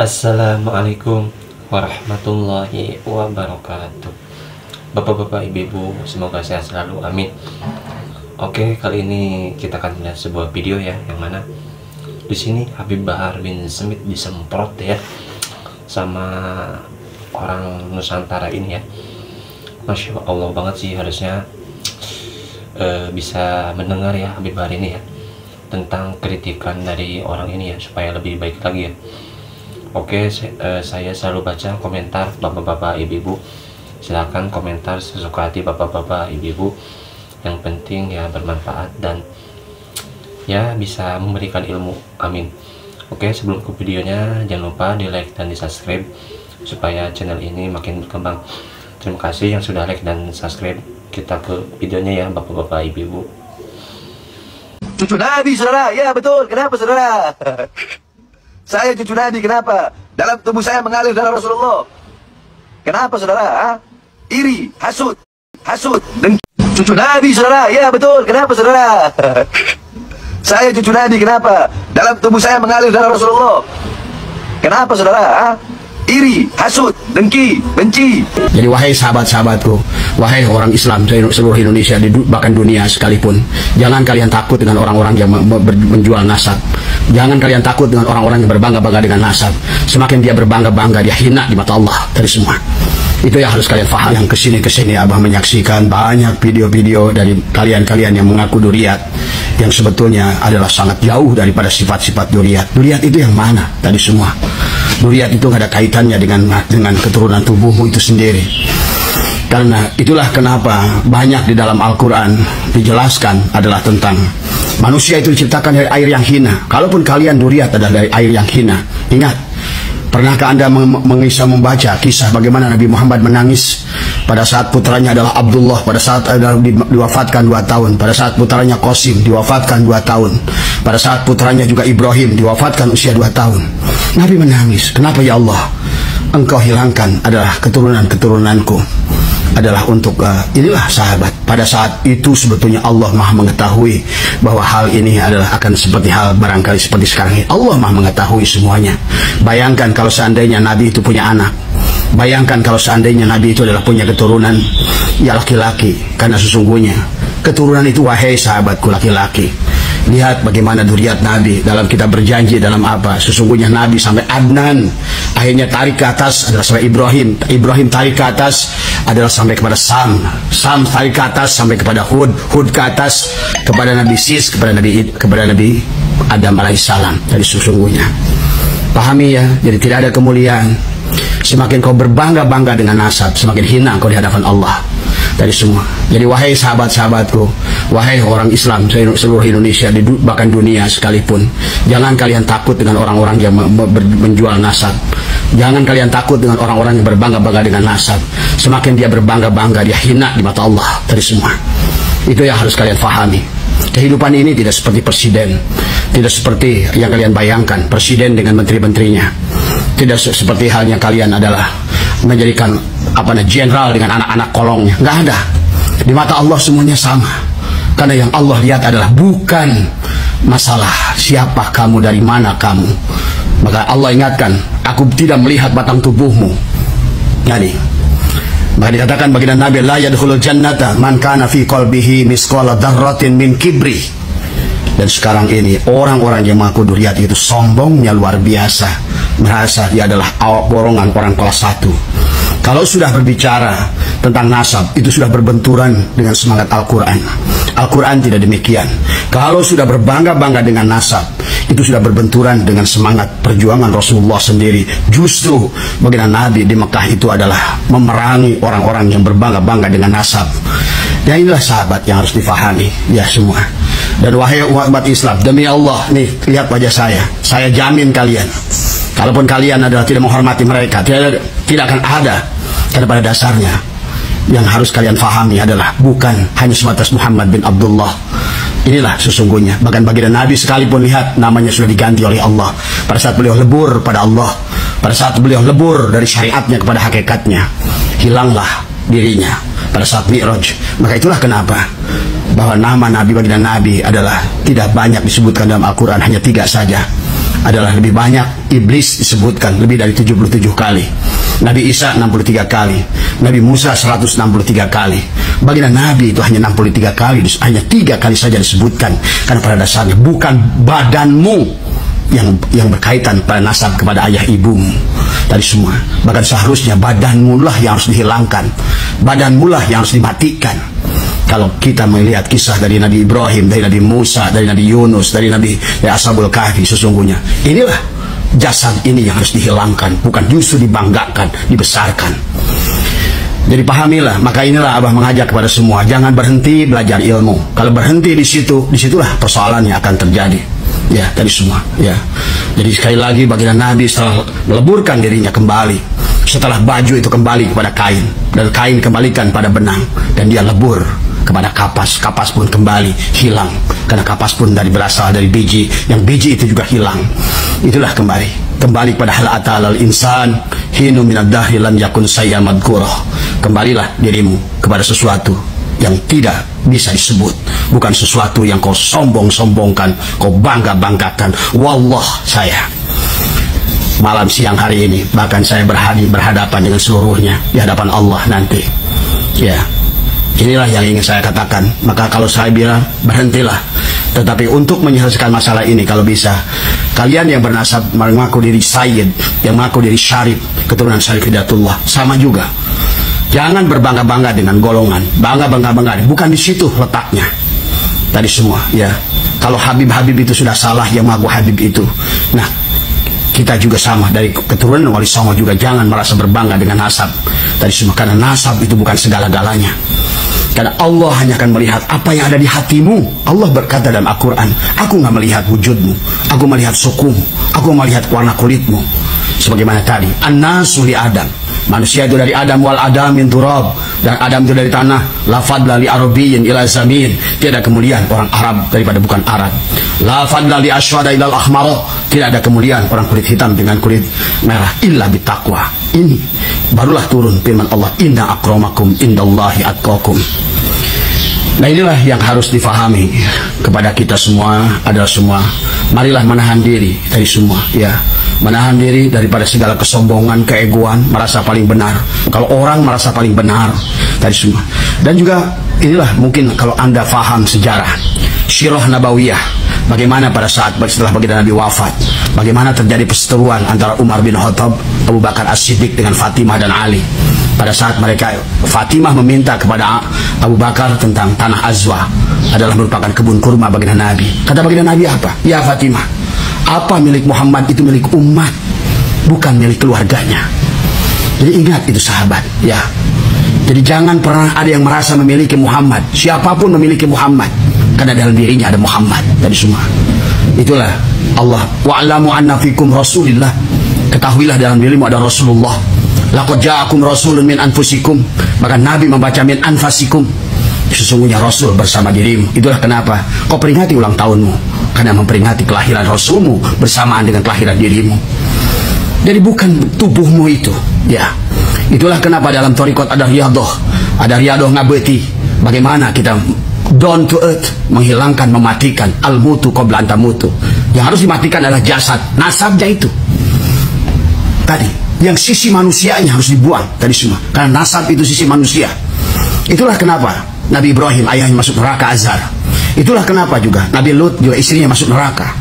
Assalamualaikum warahmatullahi wabarakatuh. Bapak-bapak, ibu-ibu, semoga sehat selalu, amin. Oke, kali ini kita akan lihat sebuah video ya, yang mana di sini Habib Bahar bin Smith disemprot ya sama orang Nusantara ini ya. Masya Allah banget sih, harusnya bisa mendengar ya Habib Bahar ini ya tentang kritikan dari orang ini ya, supaya lebih baik lagi ya. Oke, saya selalu baca komentar bapak-bapak ibu-ibu. Silahkan komentar sesuka hati bapak-bapak ibu-ibu. Yang penting ya bermanfaat dan ya bisa memberikan ilmu, amin. Oke, sebelum ke videonya jangan lupa di like dan di subscribe supaya channel ini makin berkembang. Terima kasih yang sudah like dan subscribe. Kita ke videonya ya bapak-bapak ibu-ibu. Cucu Nabi, saudara. Ya betul. Kenapa, saudara? Saya cucu Nabi, kenapa? Dalam tubuh saya mengalir darah Rasulullah. Kenapa, saudara? Ha? Iri, hasud, dengki. Cucu Nabi, saudara. Ya betul. Kenapa, saudara? Saya cucu Nabi, kenapa? Dalam tubuh saya mengalir darah Rasulullah. Kenapa, saudara? Ha? Iri, hasud, dengki, benci. Jadi wahai sahabat-sahabatku, wahai orang Islam seluruh Indonesia, bahkan dunia sekalipun, jangan kalian takut dengan orang-orang yang menjual nasab. Jangan kalian takut dengan orang-orang yang berbangga-bangga dengan nasab. Semakin dia berbangga-bangga, dia hina di mata Allah dari semua. Itu yang harus kalian paham. Yang kesini Abah menyaksikan banyak video-video dari kalian-kalian yang mengaku duriat, yang sebetulnya adalah sangat jauh daripada sifat-sifat duriat. Duriat itu yang mana tadi semua? Duriat itu nggak ada kaitannya dengan keturunan tubuhmu itu sendiri. Karena itulah kenapa banyak di dalam Al-Quran dijelaskan adalah tentang manusia itu diciptakan dari air yang hina. Kalaupun kalian duriat adalah dari air yang hina. Ingat, pernahkah Anda membaca kisah bagaimana Nabi Muhammad menangis pada saat putranya adalah Abdullah, pada saat diwafatkan 2 tahun, pada saat putranya Qasim diwafatkan 2 tahun, pada saat putranya juga Ibrahim diwafatkan usia 2 tahun. Nabi menangis. Kenapa ya Allah? Engkau hilangkan adalah keturunan-keturunanku. Adalah untuk inilah sahabat. Pada saat itu sebetulnya Allah Maha mengetahui bahwa hal ini adalah akan seperti hal barangkali seperti sekarang ini. Allah Maha mengetahui semuanya. Bayangkan kalau seandainya Nabi itu punya anak. Bayangkan kalau seandainya Nabi itu adalah punya keturunan ya laki-laki. Karena sesungguhnya keturunan itu, wahai sahabatku laki-laki, lihat bagaimana duriat Nabi dalam kita berjanji dalam apa? Sesungguhnya Nabi sampai Adnan, akhirnya tarik ke atas adalah sampai Ibrahim. Ibrahim tarik ke atas adalah sampai kepada Sam. Sam tarik ke atas sampai kepada Hud. Hud ke atas kepada Nabi Sis, kepada Nabi Adam alaihissalam. Jadi sesungguhnya pahami ya, jadi tidak ada kemuliaan. Semakin kau berbangga-bangga dengan nasab, semakin hina kau di hadapan Allah dari semua. Jadi wahai sahabat-sahabatku, wahai orang Islam seluruh Indonesia, bahkan dunia sekalipun, jangan kalian takut dengan orang-orang yang menjual nasab. Jangan kalian takut dengan orang-orang yang berbangga-bangga dengan nasab. Semakin dia berbangga-bangga, dia hina di mata Allah dari semua. Itu yang harus kalian pahami. Kehidupan ini tidak seperti presiden, tidak seperti yang kalian bayangkan, presiden dengan menteri-menterinya. Tidak seperti halnya kalian adalah menjadikan jenderal dengan anak-anak kolongnya. Nggak ada. Di mata Allah semuanya sama. Karena yang Allah lihat adalah bukan masalah siapa kamu, dari mana kamu. Maka Allah ingatkan, aku tidak melihat batang tubuhmu. Jadi maka dikatakan baginda Nabi, la yadkhulul jannata man kana fi qalbihi misqala dzarratin min kibri. Dan sekarang ini orang-orang yang mengaku duriat itu sombongnya luar biasa, merasa dia adalah golongan orang kelas 1. Kalau sudah berbicara tentang nasab, itu sudah berbenturan dengan semangat Al-Quran. Al-Quran tidak demikian. Kalau sudah berbangga-bangga dengan nasab, itu sudah berbenturan dengan semangat perjuangan Rasulullah sendiri. Justru baginda Nabi di Mekah itu adalah memerangi orang-orang yang berbangga-bangga dengan nasab. Dan inilah sahabat yang harus difahami ya semua. Dan wahai umat Islam, demi Allah, nih lihat wajah saya jamin kalian, kalaupun kalian adalah tidak menghormati mereka, tidak akan ada. Karena pada dasarnya yang harus kalian fahami adalah bukan hanya sebatas Muhammad bin Abdullah. Inilah sesungguhnya. Bahkan baginda Nabi sekalipun lihat namanya sudah diganti oleh Allah. Pada saat beliau lebur pada Allah, pada saat beliau lebur dari syariatnya kepada hakikatnya, hilanglah dirinya pada saat Mi'raj. Maka itulah kenapa bahwa nama Nabi baginda Nabi adalah tidak banyak disebutkan dalam Al-Quran, hanya 3 saja. adalah lebih banyak iblis disebutkan lebih dari 77 kali. Nabi Isa 63 kali, Nabi Musa 163 kali. Baginda Nabi itu hanya 63 kali, hanya 3 kali saja disebutkan. Karena pada dasarnya bukan badanmu yang berkaitan pada nasab kepada ayah ibumu tadi semua. Bahkan seharusnya badanmu lah yang harus dihilangkan, badanmu lah yang harus dimatikan. Kalau kita melihat kisah dari Nabi Ibrahim, dari Nabi Musa, dari Nabi Yunus, dari Ashabul Kahfi, sesungguhnya inilah jasad ini yang harus dihilangkan, bukan justru dibanggakan, dibesarkan. Jadi pahamilah, maka inilah Abah mengajak kepada semua, jangan berhenti belajar ilmu. Kalau berhenti di situ, disitulah persoalannya akan terjadi. Ya, tadi semua. Ya, jadi sekali lagi baginda Nabi setelah meleburkan dirinya kembali, setelah baju itu kembali kepada kain, dan kain kembalikan pada benang, dan dia lebur kepada kapas, kapas pun kembali hilang, karena kapas pun berasal dari biji, yang biji itu juga hilang. Itulah kembali pada hal atal insan hinu minad dahri lam yakun sayya madhkurah. Kembalilah dirimu kepada sesuatu yang tidak bisa disebut, bukan sesuatu yang kau sombong-sombongkan, kau bangga-banggakan. Wallah, saya malam siang hari ini, bahkan saya berhadapan dengan seluruhnya di hadapan Allah nanti. Ya, inilah yang ingin saya katakan. Maka kalau saya bilang berhentilah, tetapi untuk menyelesaikan masalah ini, kalau bisa, kalian yang bernasab mengaku diri Sayyid, yang mengaku diri Syarif, keturunan Syarif Hidayatullah, sama juga. Jangan berbangga-bangga dengan golongan, bangga-bangga, bukan di situ letaknya. Tadi semua, ya. Kalau Habib-Habib itu sudah salah, yang mengaku Habib itu. Nah, kita juga sama, dari keturunan Wali Songo juga jangan merasa berbangga dengan nasab. Tadi semua, karena nasab itu bukan segala-galanya. Karena Allah hanya akan melihat apa yang ada di hatimu. Allah berkata dalam Al-Quran, aku nggak melihat wujudmu, aku melihat sukumu, aku melihat warna kulitmu. Sebagaimana tadi, an-nasu li Adam, manusia itu dari Adam, wal Adam min turab, dan Adam itu dari tanah. La fadla li arabiyyin ila zamin, tidak ada kemuliaan orang Arab daripada bukan Arab. La fadla li aswada ila al-ahmar, tidak ada kemuliaan orang kulit hitam dengan kulit merah, illa bitaqwa. Ini barulah turun firman Allah, inna akramakum indallahi atqakum. Nah, inilah yang harus difahami kepada kita semua, adalah semua, marilah menahan diri dari semua, ya, menahan diri daripada segala kesombongan, keegoan, merasa paling benar. Kalau orang merasa paling benar dari semua. Dan juga inilah mungkin kalau Anda faham sejarah Sirah Nabawiyah, bagaimana pada saat setelah baginda Nabi wafat, bagaimana terjadi perseteruan antara Umar bin Khattab, Abu Bakar As-Siddiq dengan Fatimah dan Ali. Pada saat mereka, Fatimah meminta kepada Abu Bakar tentang tanah Azwa, adalah merupakan kebun kurma baginda Nabi. Kata baginda Nabi apa? Ya Fatimah, apa milik Muhammad itu milik umat, bukan milik keluarganya. Jadi ingat itu sahabat, ya. Jadi jangan pernah ada yang merasa memiliki Muhammad. Siapapun memiliki Muhammad, karena dalam dirinya ada Muhammad. Tadi semua. Itulah Allah. Wa'lamu anna fikum Rasulillah. Ketahuilah dalam dirimu ada Rasulullah. Laqad ja'akum rasulun min anfusikum. Maka Nabi membaca min anfasikum. Sesungguhnya Rasul bersama dirimu. Itulah kenapa kau peringati ulang tahunmu, karena memperingati kelahiran Rasulmu bersamaan dengan kelahiran dirimu. Jadi bukan tubuhmu itu, ya. Itulah kenapa dalam thariqat ada riyadoh ngabeti. Bagaimana kita down to earth, menghilangkan, mematikan al-mutu qabla an tamutu. Yang harus dimatikan adalah jasad, nasabnya itu. Tadi, yang sisi manusianya harus dibuang tadi semua. Karena nasab itu sisi manusia. Itulah kenapa Nabi Ibrahim ayahnya masuk neraka azab. Itulah kenapa juga Nabi Lut juga istrinya masuk neraka.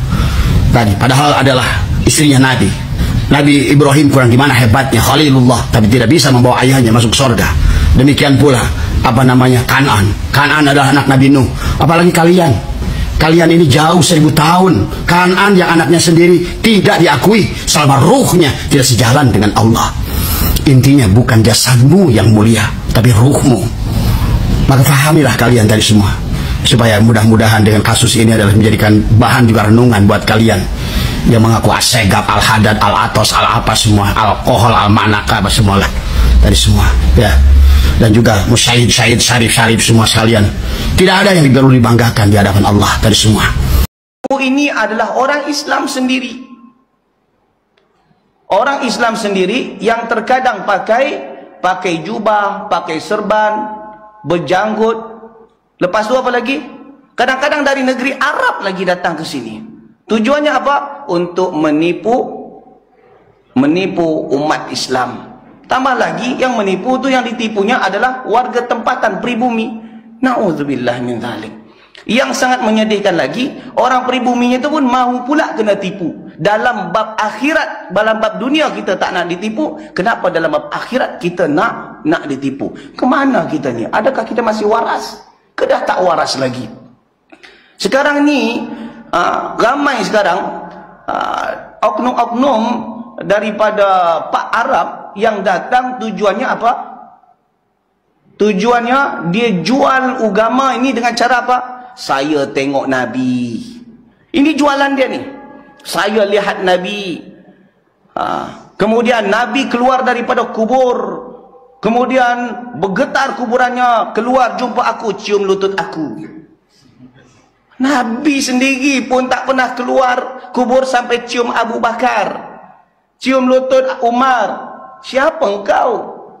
Tadi, padahal adalah istrinya Nabi. Nabi Ibrahim kurang gimana hebatnya, Khalilullah, tapi tidak bisa membawa ayahnya masuk surga. Demikian pula Kanan. Kanan adalah anak Nabi Nuh. Apalagi kalian ini jauh 1000 tahun. Kanan yang anaknya sendiri tidak diakui selama ruhnya tidak sejalan dengan Allah. Intinya bukan jasadmu yang mulia, tapi ruhmu. Maka fahamilah kalian dari semua, supaya mudah-mudahan dengan kasus ini adalah menjadikan bahan juga renungan buat kalian yang mengaku asegab, al-hadad, al-atos, al-apa semua, alkohol, al-manaka, apa semualah dari semua, ya. Dan juga musyahid, syahid, syarif semua sekalian. Tidak ada yang perlu dibanggakan di hadapan Allah dari semua. Ini adalah orang Islam sendiri. Orang Islam sendiri yang terkadang pakai jubah, pakai serban, berjanggut. Lepas itu apa lagi? Kadang-kadang dari negeri Arab lagi datang ke sini. Tujuannya apa? Untuk menipu umat Islam. Tambah lagi yang menipu itu, yang ditipunya adalah warga tempatan, pribumi. Na'udzubillah min dzalik. Yang sangat menyedihkan lagi, orang pribuminya itu pun mahu pula kena tipu. Dalam bab akhirat, dalam bab dunia kita tak nak ditipu, kenapa dalam bab akhirat kita nak ditipu? Kemana kita ni? Adakah kita masih waras? Kedah tak waras lagi. Sekarang ni ramai sekarang oknum-oknum daripada Pak Arab yang datang, tujuannya apa? Tujuannya dia jual agama ini dengan cara apa? Saya tengok Nabi. Ini jualan dia ni. Saya lihat Nabi. Kemudian Nabi keluar daripada kubur. Kemudian bergetar kuburannya, keluar jumpa aku, cium lutut aku. Nabi sendiri pun tak pernah keluar kubur sampai cium Abu Bakar, cium lutut Umar. Siapa engkau?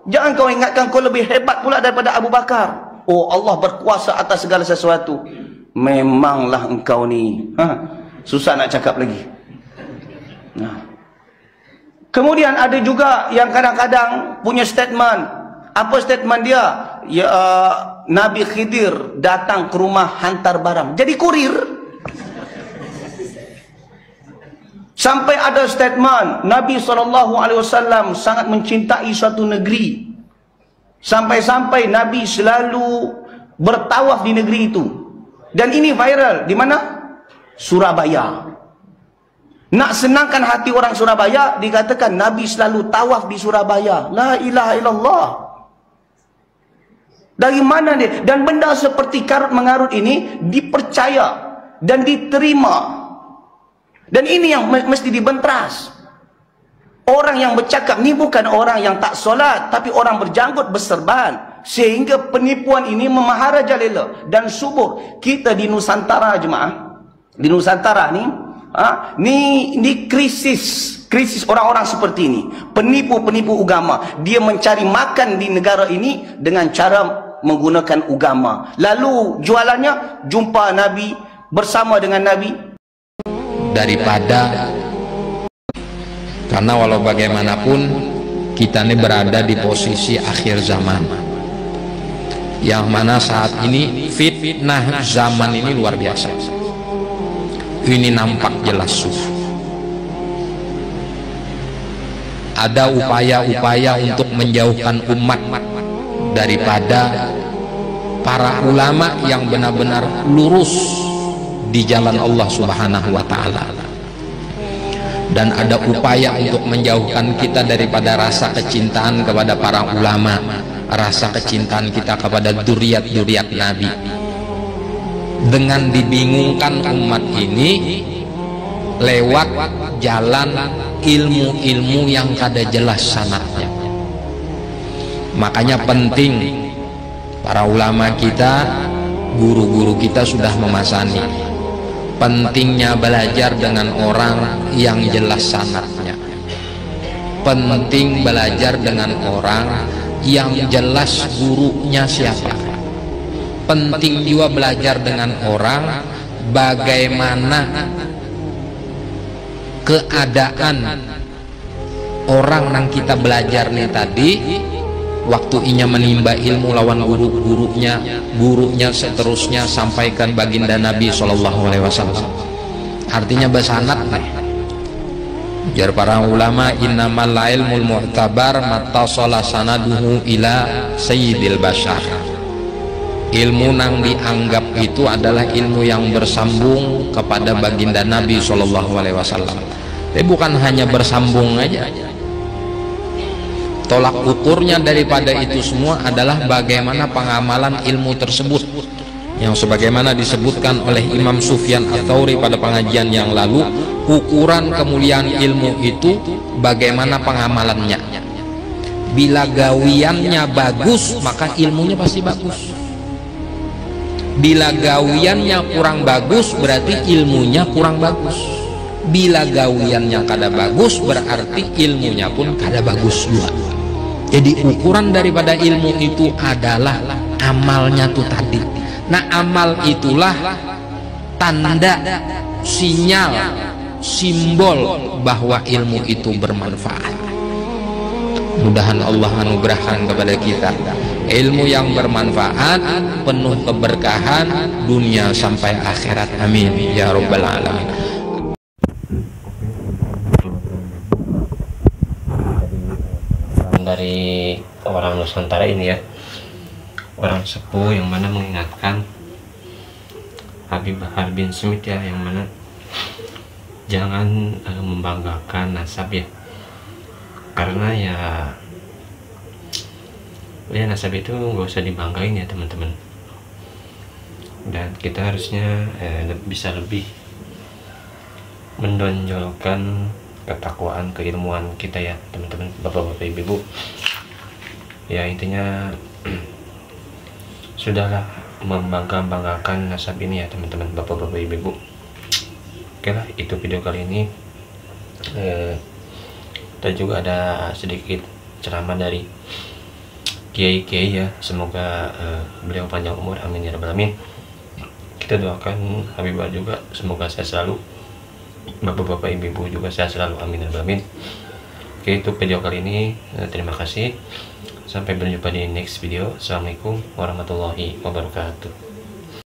Jangan kau ingatkan kau lebih hebat pula daripada Abu Bakar. Oh, Allah berkuasa atas segala sesuatu. Memanglah engkau ni. Susah nak cakap lagi. Kemudian ada juga yang kadang-kadang punya statement. Apa statement dia? Ya, Nabi Khidir datang ke rumah hantar barang. Jadi kurir. Sampai ada statement Nabi SAW sangat mencintai suatu negeri. Sampai-sampai Nabi selalu bertawaf di negeri itu. Dan ini viral. Di mana? Surabaya. Nak senangkan hati orang Surabaya, dikatakan Nabi selalu tawaf di Surabaya. La ilaha illallah. Dari mana dia? Dan benda seperti karut mengarut ini dipercaya dan diterima. Dan ini yang mesti dibentras. Orang yang bercakap ni bukan orang yang tak solat, tapi orang berjanggut berserban. Sehingga penipuan ini memaharajalela dan subur. Kita di Nusantara, jemaah, di Nusantara ni, ni krisis orang-orang seperti ini. Penipu-penipu agama. Dia mencari makan di negara ini dengan cara menggunakan agama. Lalu jualannya jumpa Nabi, bersama dengan Nabi. Daripada, karena walau bagaimanapun kita ini berada di posisi akhir zaman, yang mana saat ini fitnah zaman ini luar biasa. Ini nampak jelas. Ada upaya-upaya untuk menjauhkan umat daripada para ulama yang benar-benar lurus di jalan Allah Subhanahu wa Ta'ala, dan ada upaya untuk menjauhkan kita daripada rasa kecintaan kepada para ulama, rasa kecintaan kita kepada dzurriat-dzurriat Nabi, dengan dibingungkan umat ini lewat jalan ilmu-ilmu yang kada jelas sanadnya. Makanya penting para ulama kita, guru-guru kita sudah memasani pentingnya belajar dengan orang yang jelas sanadnya. Penting belajar dengan orang yang jelas gurunya siapa. Penting juga belajar dengan orang bagaimana keadaan orang yang kita belajar nih tadi waktu inya menimba ilmu lawan gurunya seterusnya sampaikan baginda Nabi SAW. Artinya bersanad nih. Jar para ulama, innamal ilmul mu'tabar mattasala sanaduhu ila sayyidil bashar. Ilmu nang dianggap itu adalah ilmu yang bersambung kepada baginda Nabi SAW. Tapi bukan hanya bersambung aja. Tolak ukurnya daripada itu semua adalah bagaimana pengamalan ilmu tersebut, yang sebagaimana disebutkan oleh Imam Sufyan Ats-Tsauri pada pengajian yang lalu. Ukuran kemuliaan ilmu itu bagaimana pengamalannya. Bila gawiannya bagus, maka ilmunya pasti bagus. Bila gawiannya kurang bagus, berarti ilmunya kurang bagus. Bila gawiannya kada bagus, berarti ilmunya pun kada bagus juga. Jadi ukuran daripada ilmu itu adalah amalnya tuh tadi. Nah, amal itulah tanda sinyal, simbol bahwa ilmu itu bermanfaat. Mudahan Allah anugerahkan kepada kita ilmu yang bermanfaat, penuh keberkahan dunia sampai akhirat, amin ya rabbal alamin. Dari orang Nusantara ini ya, orang sepuh yang mana mengingatkan Habib Bahar bin Smith ya, yang mana jangan membanggakan nasab ya, karena ya nasab itu nggak usah dibanggain ya teman-teman, dan kita harusnya bisa lebih menonjolkan ketakwaan, keilmuan kita ya teman-teman, bapak-bapak, ibu-ibu ya. Intinya sudahlah membanggakan nasab ini ya teman-teman, bapak-bapak, ibu-ibu. Oke lah, itu video kali ini. Dan juga ada sedikit ceramah dari kiai-kiai ya, semoga beliau panjang umur, amin ya rabbal alamin. Kita doakan Habib Bahar juga semoga sehat selalu, bapak-bapak, ibu-ibu juga sehat selalu, amin ya rabbal alamin. Oke, itu video kali ini. Terima kasih, sampai berjumpa di next video. Assalamualaikum warahmatullahi wabarakatuh.